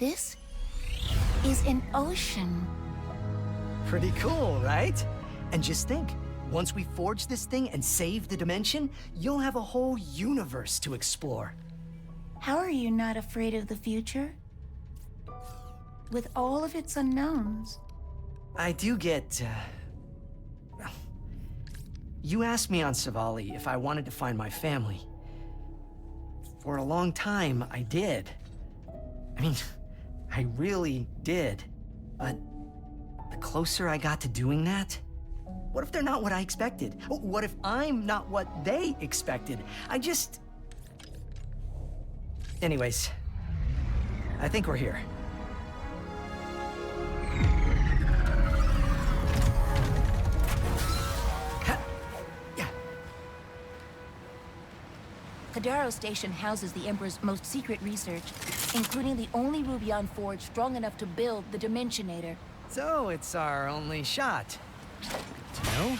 This is an ocean. Pretty cool, right? And just think, once we forge this thing and save the dimension, you'll have a whole universe to explore. How are you not afraid of the future? With all of its unknowns. I do get, well, you asked me on Savali if I wanted to find my family. For a long time, I did. I mean, I really did. But the closer I got to doing that, what if they're not what I expected? What if I'm not what they expected? Anyways, I think we're here. Kadaro Station houses the Emperor's most secret research, including the only Rubion forge strong enough to build the Dimensionator. So it's our only shot. Good to know.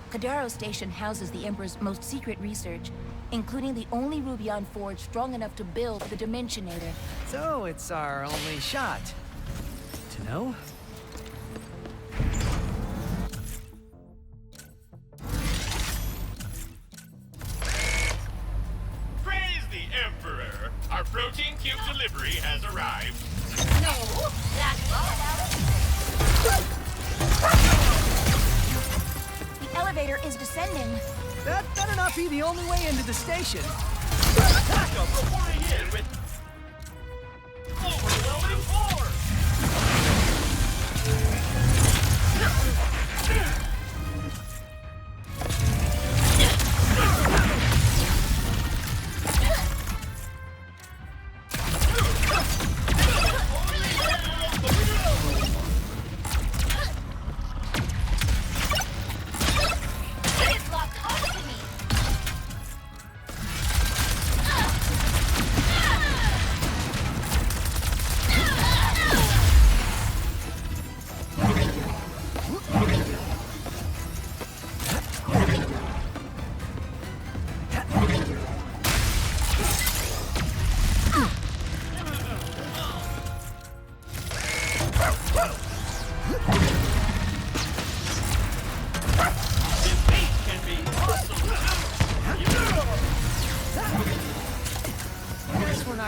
Kadaro Station houses the Emperor's most secret research, including the only Rubion forge strong enough to build the Dimensionator. So it's our only shot. Good to know. Our protein cube delivery has arrived. No, that's The elevator is descending. That better not be the only way into the station. Backup reporting in with overwhelming force.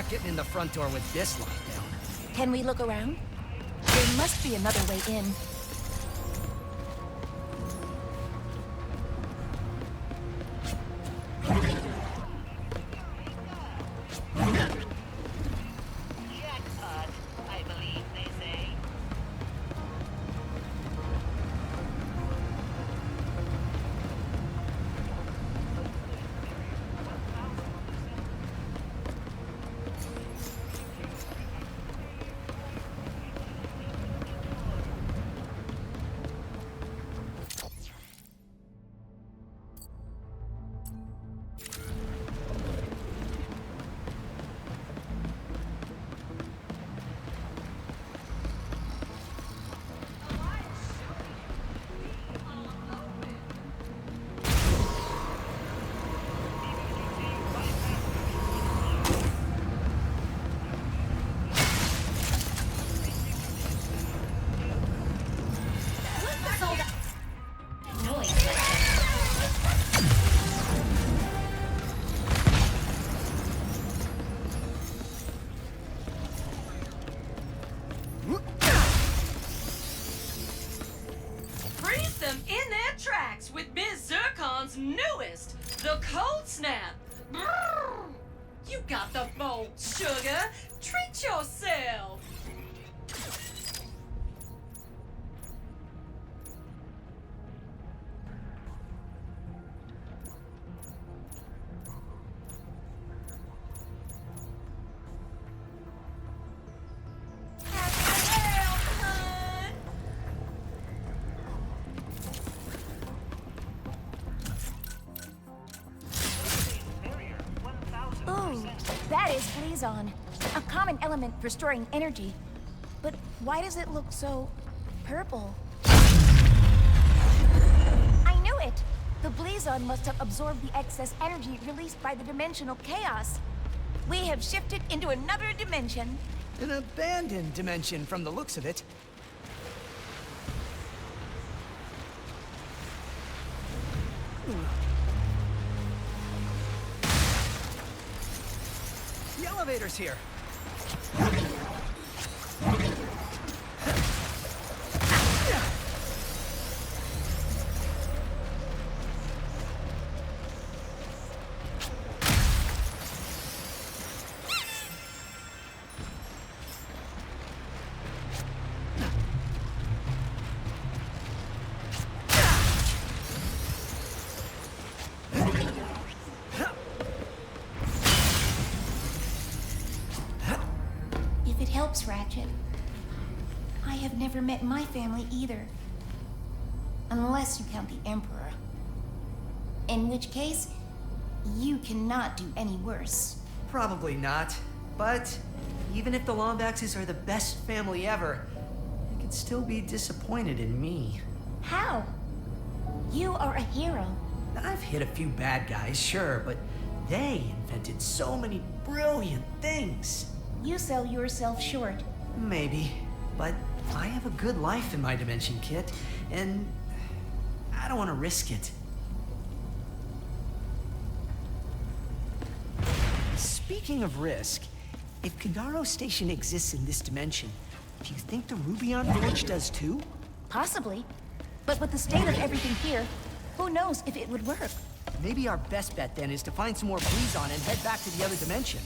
Getting in the front door with this lockdown. Can we look around? There must be another way in. jackpot, I believe they say. With Ms. Zircon's newest, the Cold Snap. Brrr. You got the bolt, sugar. Treat yourself. That is Blazon, a common element for storing energy. But why does it look so purple? I knew it! The Blazon must have absorbed the excess energy released by the dimensional chaos. We have shifted into another dimension. An abandoned dimension from the looks of it. The elevator's here. If it helps, Ratchet, I have never met my family either. Unless you count the Emperor. In which case, you cannot do any worse. Probably not. But even if the Lombaxes are the best family ever, they could still be disappointed in me. How? You are a hero. I've hit a few bad guys, sure, but they invented so many brilliant things. You sell yourself short. Maybe, but I have a good life in my dimension, Kit, and I don't want to risk it. Speaking of risk, if Kagaro Station exists in this dimension, do you think the Rubion Forge does too? Possibly. But with the state of everything here, who knows if it would work? Maybe our best bet then is to find some more Blazon and head back to the other dimension.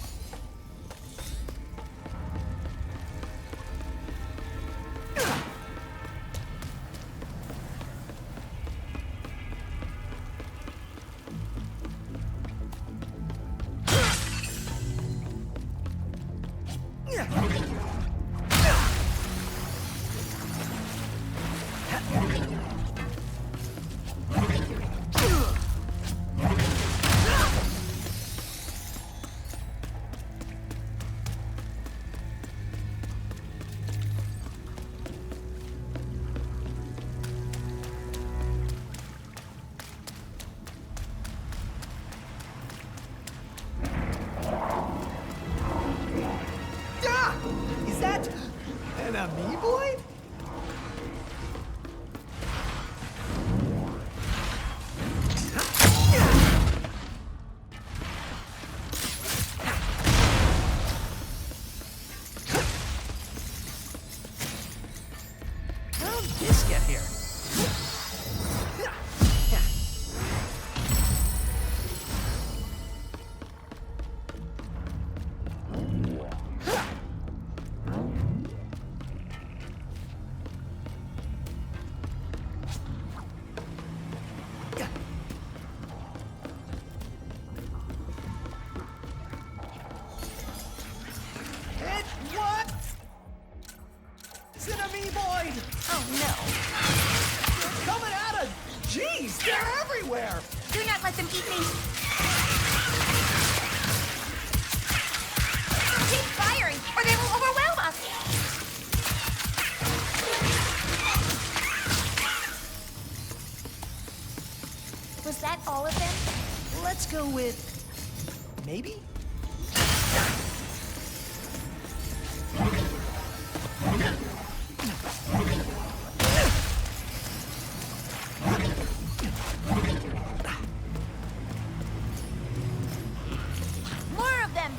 Is that an amoeboid? How did this get here? What? It's an amoeboid! Oh no. They're coming at us! Jeez, they're everywhere! Do not let them eat me. Keep firing, or they will overwhelm us. Was that all of them? Let's go with... maybe? More of them.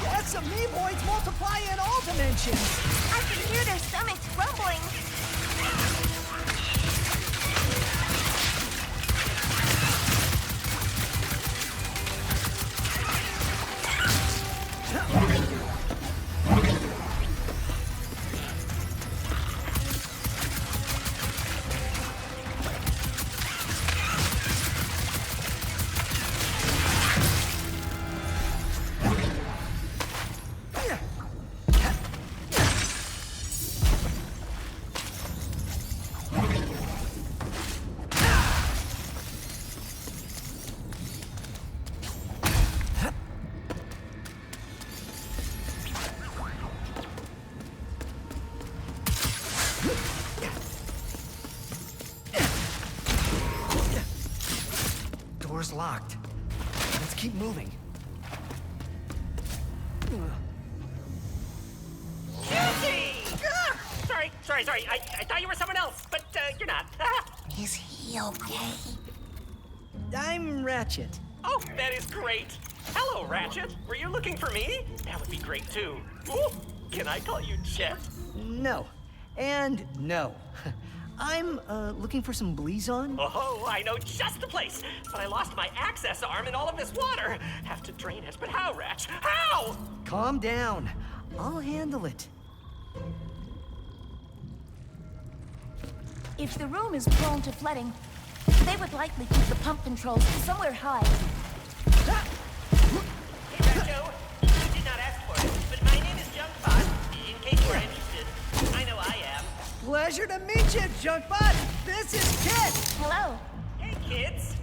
That's amoeboids multiply in all dimensions! I can hear their stomachs rumbling. door's locked. Let's keep moving. Guilty! Sorry. I thought you were someone else, but you're not. Is he okay? I'm Ratchet. Oh, that is great. Hello, Ratchet. Were you looking for me? That would be great, too. Ooh, can I call you Chet? No. And no. I'm, looking for some Blizon. Oh, I know just the place. But I lost my access arm in all of this water. Have to drain it, but how, Ratch? How? Calm down. I'll handle it. If the room is prone to flooding, they would likely keep the pump controls somewhere high. Hey, Ratcho. You did not ask for it, but my name is Junkbot, in case you are interested. I know I am. Pleasure to meet you, Junkbot. This is Kit. Hello. Hey, kids.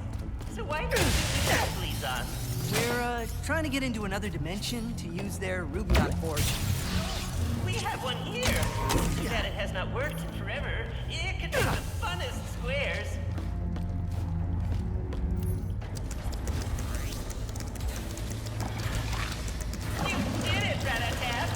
So why did you do that, Blizon? We're, trying to get into another dimension to use their Rubion forge. We have one here. Too bad it has not worked in forever. It could make the funnest squares. You did it, Rat-a-tat!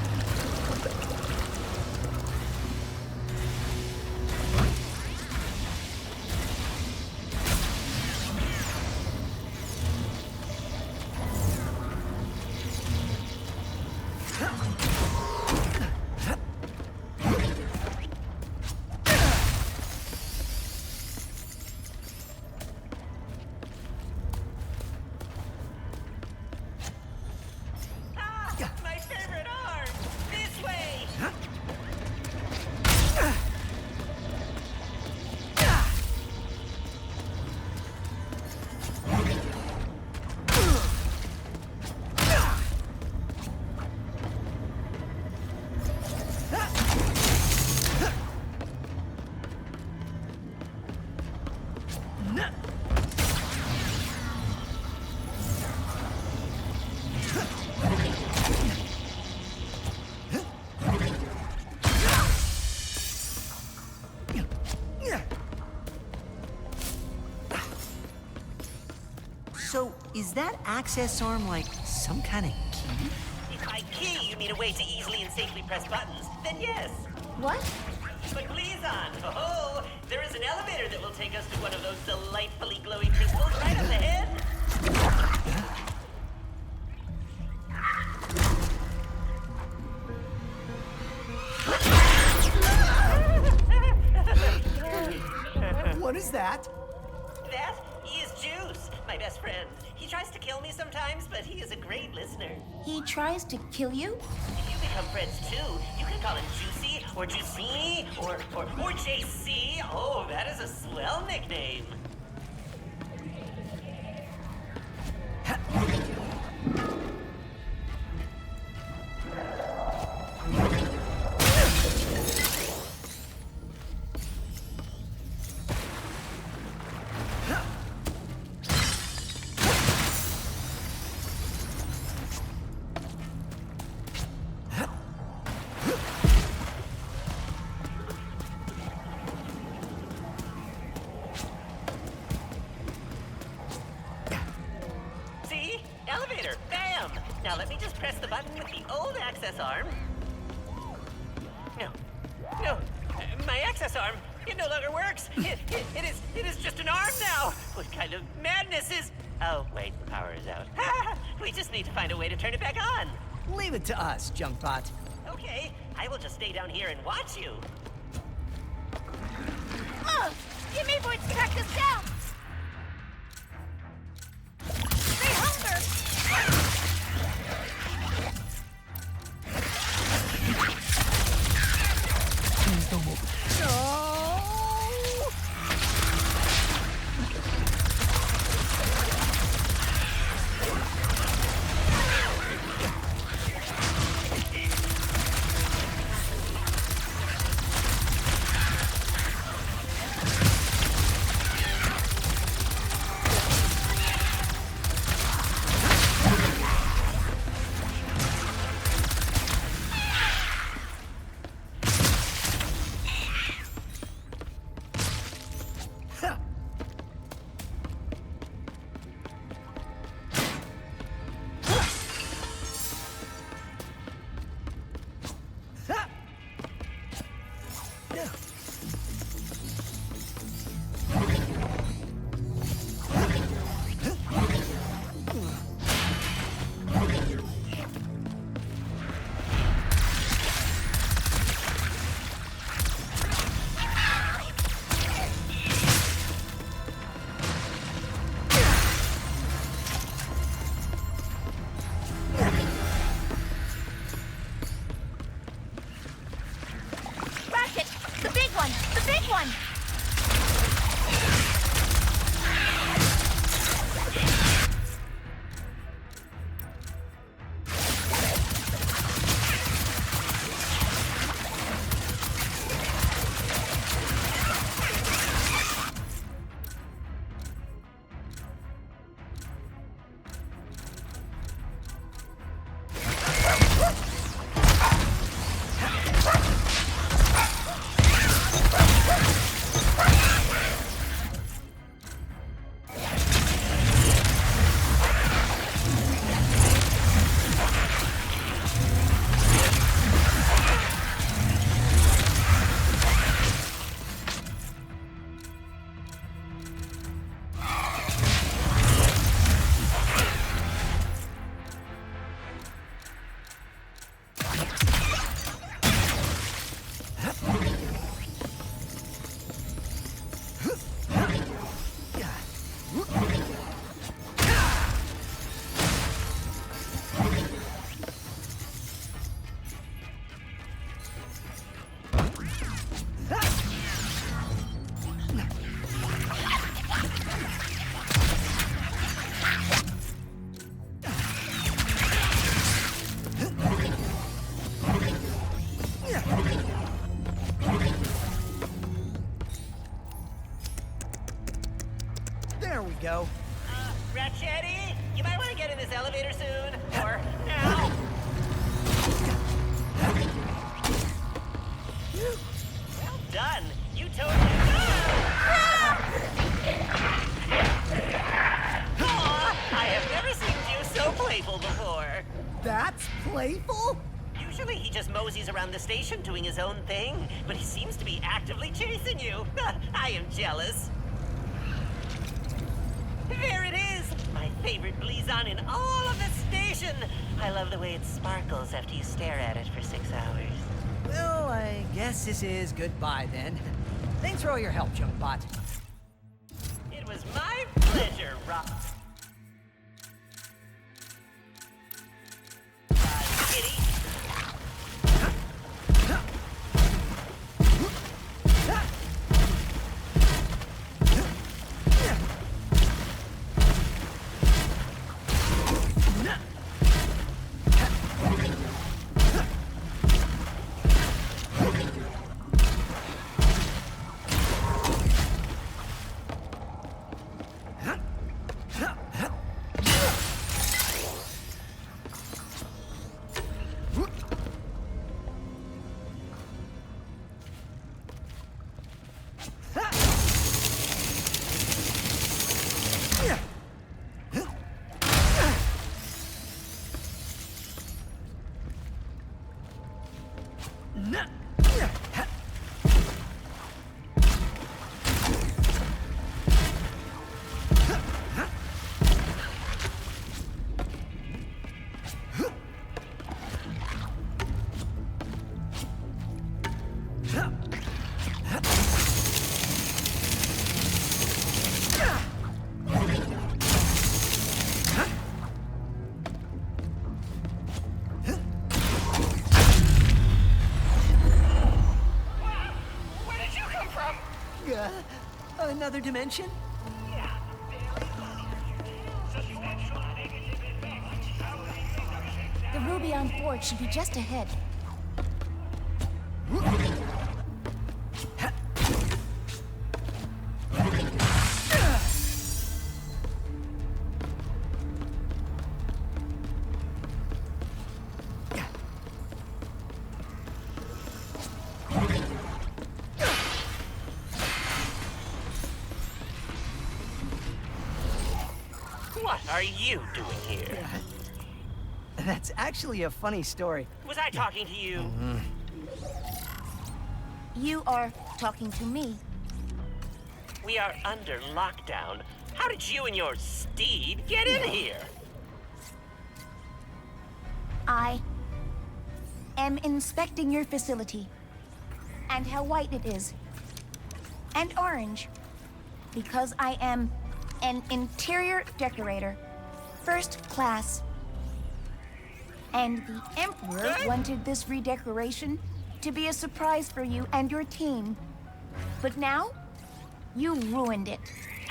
My favorite arm! This way! So, is that access arm like some kind of key? If by key you mean a way to easily and safely press buttons, then yes. What? But Blizon, oh, there is an elevator that will take us to one of those delightfully glowy crystals right up ahead. What is that? That is Juice, my best friend. He tries to kill me sometimes, but he is a great listener. He tries to kill you? If you become friends too, you can call him Juicy, or Juicini, or JC. Oh, that is a swell nickname. See? Elevator. Bam! Now let me just press the button with the old access arm. No. My access arm, it no longer works. It is just an arm now. What kind of madness is... Oh, wait, the power is out. We just need to find a way to turn it back on. Leave it to us, Junkbot. Okay, I will just stay down here and watch you. Give me points to track this down! Stay hunger! Please don't move. There we go. Ratchetty, you might want to get in this elevator soon. Or now. Well done. You totally... I have never seen you so playful before. That's playful? Usually he just moseys around the station doing his own thing, but he seems to be actively chasing you. I am jealous. There it is! My favorite Blizon in all of the station! I love the way it sparkles after you stare at it for 6 hours. Well, I guess this is goodbye then. Thanks for all your help, young bot. It was my pleasure, Rob. Kitty. Another dimension? The ruby on board should be just ahead. What are you doing here? That's actually a funny story. Was I talking to you? You are talking to me. We are under lockdown. How did you and your steed get in here? I am inspecting your facility. And how white it is. And orange. Because I am an interior decorator. First class. And the Emperor wanted this redecoration to be a surprise for you and your team. But now, you ruined it.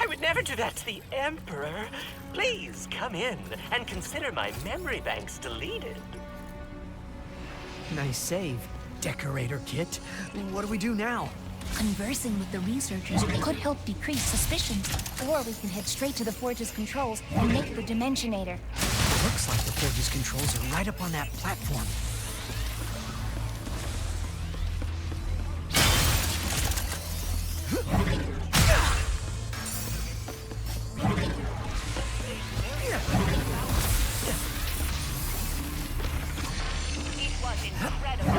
I would never do that to the Emperor. Please come in and consider my memory banks deleted. Nice save, Decorator Kit. What do we do now? Conversing with the researchers could help decrease suspicions. Or we can head straight to the Forge's controls and make the Dimensionator. Looks like the Forge's controls are right up on that platform. It was incredible.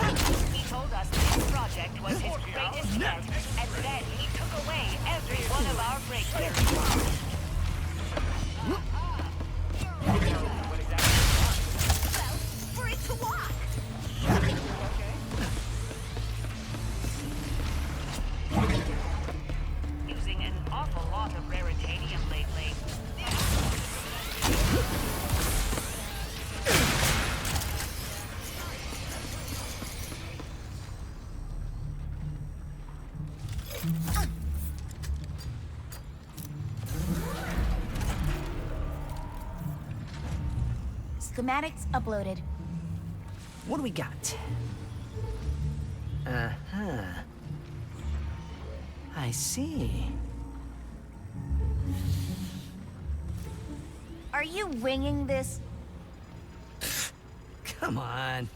He told us this project was his greatest yet, and then he took away every one of our breakthroughs. For it to walk! Using an awful lot of raritanium lately. Schematics uploaded. What do we got? Uh-huh. I see. Are you winging this? Come on.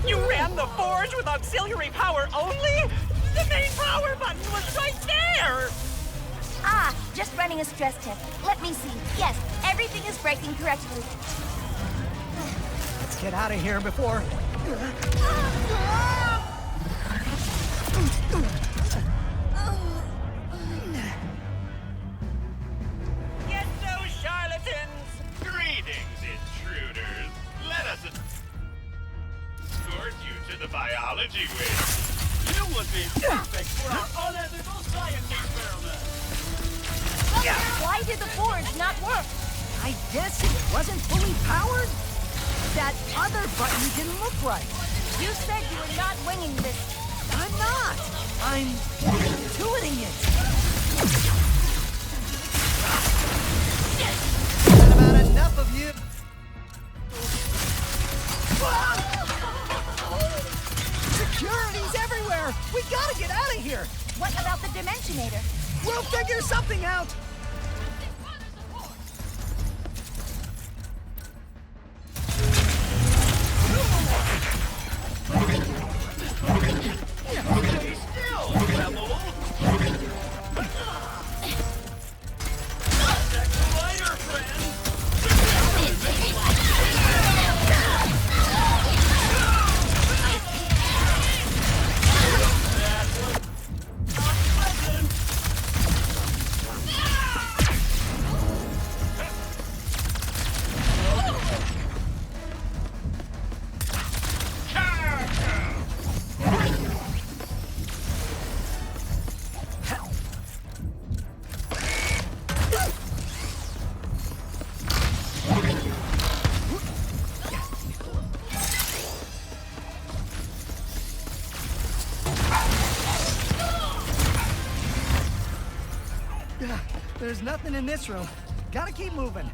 You ran the forge with auxiliary power only? The main power button was right there! Ah, just running a stress test. Let me see. Yes, everything is breaking correctly. Let's get out of here before... Get those charlatans! Greetings, intruders. Let us escort you to the biology wing. You would be perfect for our unethical science experiment. Why did the forge not work? I guess it wasn't fully powered? That other button didn't look right. You said you were not winging this. I'm not. I'm intuiting it. Got about enough of you. Security's everywhere. We gotta get out of here. What about the Dimensionator? We'll figure something out. Stay still, rebel. Contact the lighter, friend. There's nothing in this room. Gotta keep moving.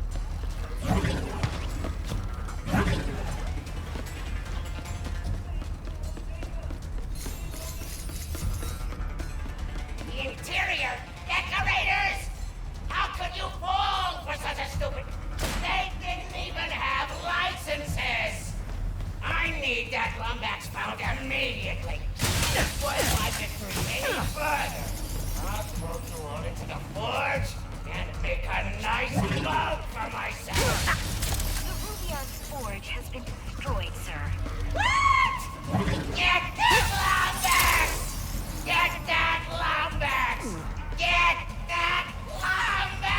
Interior decorators! How could you fall for such a stupid... They didn't even have licenses! I need that Lumbax found immediately. Spoil my victory any further. I'll throw you all into the forge and make a nice log for myself. The Rubion's forge has been destroyed, sir. What? Get that Lumbax! Get that Lumbax! Get that Lumbax!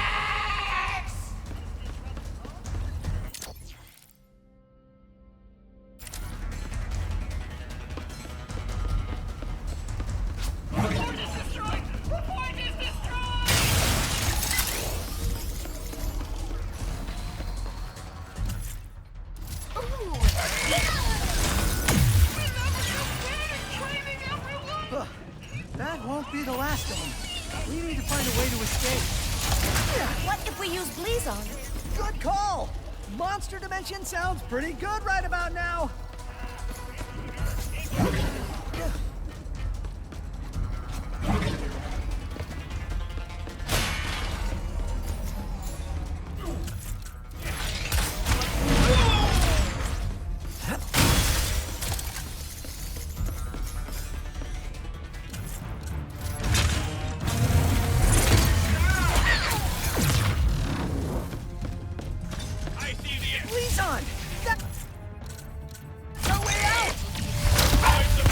That won't be the last of them. We need to find a way to escape. What if we use Blizon? Good call. Monster Dimension sounds pretty good right about now. I see the end. Blizon! That's no way out! Points of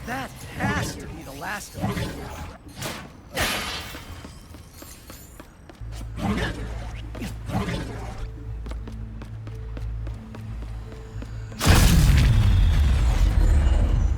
That has to be the last of them.